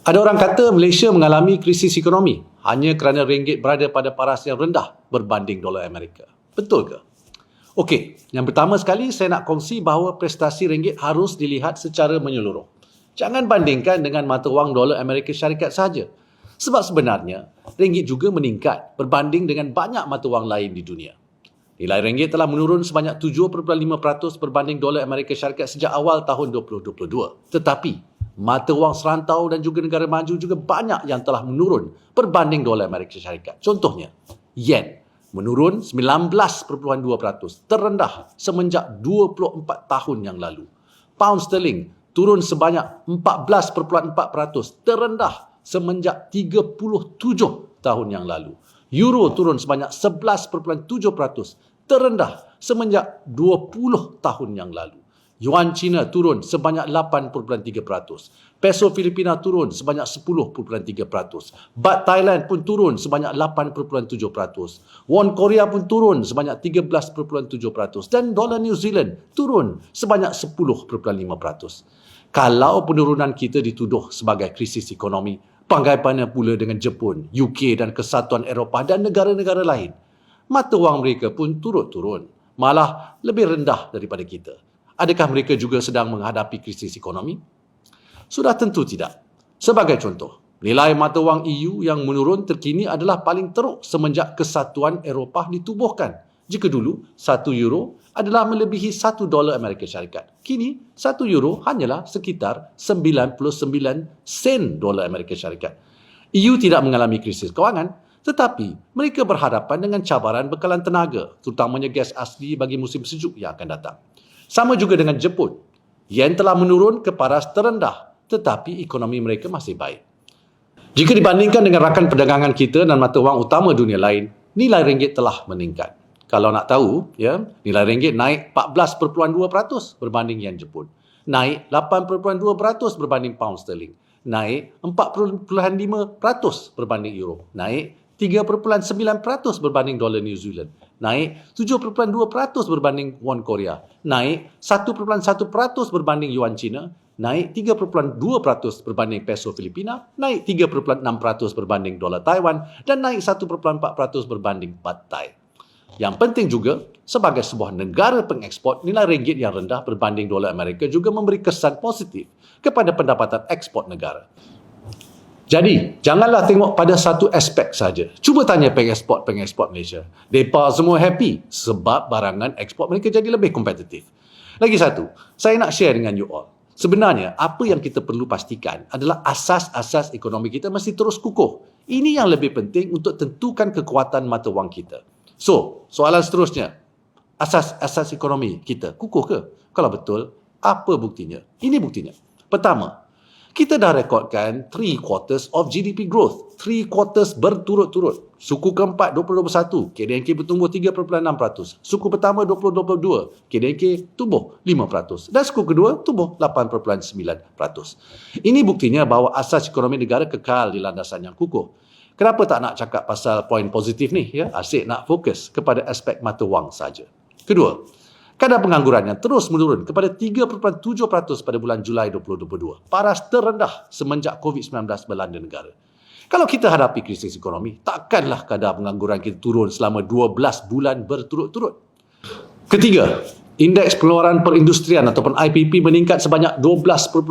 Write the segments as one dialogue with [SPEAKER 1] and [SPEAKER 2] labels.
[SPEAKER 1] Ada orang kata Malaysia mengalami krisis ekonomi hanya kerana ringgit berada pada paras yang rendah berbanding dolar Amerika. Betul ke? Okey, yang pertama sekali saya nak kongsi bahawa prestasi ringgit harus dilihat secara menyeluruh. Jangan bandingkan dengan mata wang dolar Amerika Syarikat sahaja. Sebab sebenarnya, ringgit juga meningkat berbanding dengan banyak mata wang lain di dunia. Nilai ringgit telah menurun sebanyak 7.5% berbanding dolar Amerika Syarikat sejak awal tahun 2022. Tetapi, mata wang serantau dan juga negara maju juga banyak yang telah menurun berbanding dolar Amerika Syarikat. Contohnya, yen menurun 19.2%, terendah semenjak 24 tahun yang lalu. Pound sterling turun sebanyak 14.4%, terendah semenjak 37 tahun yang lalu. Euro turun sebanyak 11.7%, terendah semenjak 20 tahun yang lalu. Yuan China turun sebanyak 8.3%. Peso Filipina turun sebanyak 10.3%. Baht Thailand pun turun sebanyak 8.7%. Won Korea pun turun sebanyak 13.7%. Dan dolar New Zealand turun sebanyak 10.5%. Kalau penurunan kita dituduh sebagai krisis ekonomi, bagaimana pula dengan Jepun, UK dan Kesatuan Eropah dan negara-negara lain? Mata wang mereka pun turut-turun, malah lebih rendah daripada kita. Adakah mereka juga sedang menghadapi krisis ekonomi? Sudah tentu tidak. Sebagai contoh, nilai mata wang EU yang menurun terkini adalah paling teruk semenjak Kesatuan Eropah ditubuhkan. Jika dulu, 1 euro adalah melebihi 1 dolar Amerika Syarikat. Kini, 1 euro hanyalah sekitar 99 sen dolar Amerika Syarikat. EU tidak mengalami krisis kewangan, tetapi mereka berhadapan dengan cabaran bekalan tenaga, terutamanya gas asli bagi musim sejuk yang akan datang. Sama juga dengan Jepun. Yen telah menurun ke paras terendah, tetapi ekonomi mereka masih baik. Jika dibandingkan dengan rakan perdagangan kita dan mata wang utama dunia lain, nilai ringgit telah meningkat. Kalau nak tahu, nilai ringgit naik 14.2% berbanding yen Jepun. Naik 8.2% berbanding pound sterling. Naik 4.5% berbanding euro. Naik 3.9% berbanding dolar New Zealand. Naik 7.2% berbanding won Korea. Naik 1.1% berbanding yuan China. Naik 3.2% berbanding peso Filipina. Naik 3.6% berbanding dolar Taiwan. Dan naik 1.4% berbanding baht Thai. Yang penting juga, sebagai sebuah negara pengeksport, nilai ringgit yang rendah berbanding dolar Amerika juga memberi kesan positif kepada pendapatan ekspor negara. Jadi, janganlah tengok pada satu aspek saja. Cuba tanya pengeksport Malaysia. Mereka semua happy sebab barangan ekspor mereka jadi lebih kompetitif. Lagi satu, saya nak share dengan you all. Sebenarnya, apa yang kita perlu pastikan adalah asas-asas ekonomi kita mesti terus kukuh. Ini yang lebih penting untuk tentukan kekuatan mata wang kita. So, soalan seterusnya, asas-asas ekonomi kita kukuh ke? Kalau betul, apa buktinya? Ini buktinya. Pertama, kita dah rekodkan 3 quarters of GDP growth. 3 quarters berturut-turut. Suku keempat 2021, KDNK bertumbuh 3.6%. Suku pertama 2022, KDNK tumbuh 5%. Dan suku kedua tumbuh 8.9%. Ini buktinya bahawa asas ekonomi negara kekal di landasan yang kukuh. Kenapa tak nak cakap pasal poin positif ni? Asyik nak fokus kepada aspek mata wang saja. Kedua, kadar pengangguran yang terus menurun kepada 3.7% pada bulan Julai 2022. Paras terendah semenjak COVID-19 melanda negara. Kalau kita hadapi krisis ekonomi, takkanlah kadar pengangguran kita turun selama 12 bulan berturut-turut. Ketiga, indeks pengeluaran perindustrian ataupun IPP meningkat sebanyak 12.5%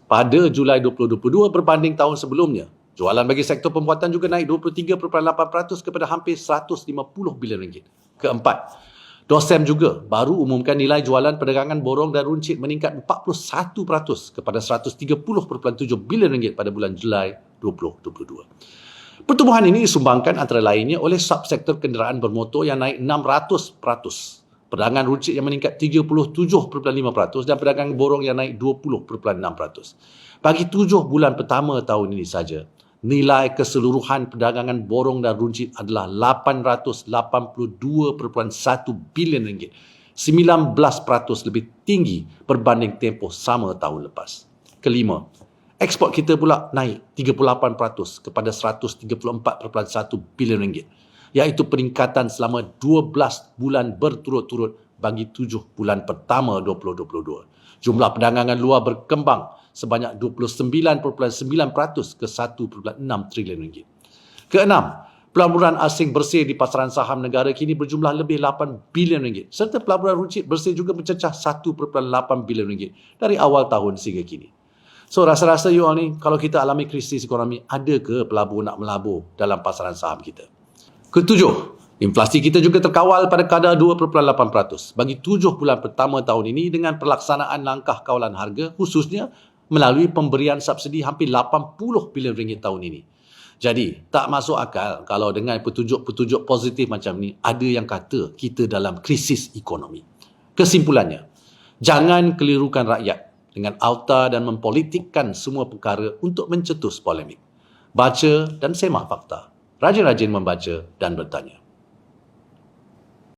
[SPEAKER 1] pada Julai 2022 berbanding tahun sebelumnya. Jualan bagi sektor pembuatan juga naik 23.8% kepada hampir 150 bilion ringgit. Keempat, DOSEM juga baru umumkan nilai jualan perdagangan borong dan runcit meningkat 41% kepada 130.7 bilion ringgit pada bulan Julai 2022. Pertumbuhan ini disumbangkan antara lainnya oleh subsektor kenderaan bermotor yang naik 600%, perdagangan runcit yang meningkat 37.5% dan perdagangan borong yang naik 20.6%. Bagi 7 bulan pertama tahun ini saja, nilai keseluruhan perdagangan borong dan runcit adalah 882.1 bilion ringgit, 19% lebih tinggi berbanding tempoh sama tahun lepas. Kelima, ekspor kita pula naik 38% kepada 134.1 bilion ringgit, iaitu peningkatan selama 12 bulan berturut-turut bagi 7 bulan pertama 2022. Jumlah perdagangan luar berkembang sebanyak 29.9% ke 1.6 trilion ringgit. Keenam, pelaburan asing bersih di pasaran saham negara kini berjumlah lebih 8 bilion ringgit serta pelaburan runcit bersih juga mencecah 1.8 bilion ringgit dari awal tahun sehingga kini. So rasa-rasa you all ni, kalau kita alami krisis ekonomi, ada ke pelabur nak melabur dalam pasaran saham kita? Ketujuh, inflasi kita juga terkawal pada kadar 2.8% bagi 7 bulan pertama tahun ini dengan pelaksanaan langkah kawalan harga khususnya melalui pemberian subsidi hampir 80 bilion ringgit tahun ini. Jadi, tak masuk akal kalau dengan petunjuk-petunjuk positif macam ni, ada yang kata kita dalam krisis ekonomi. Kesimpulannya, jangan kelirukan rakyat dengan auta dan mempolitikkan semua perkara untuk mencetus polemik. Baca dan semak fakta. Rajin-rajin membaca dan bertanya.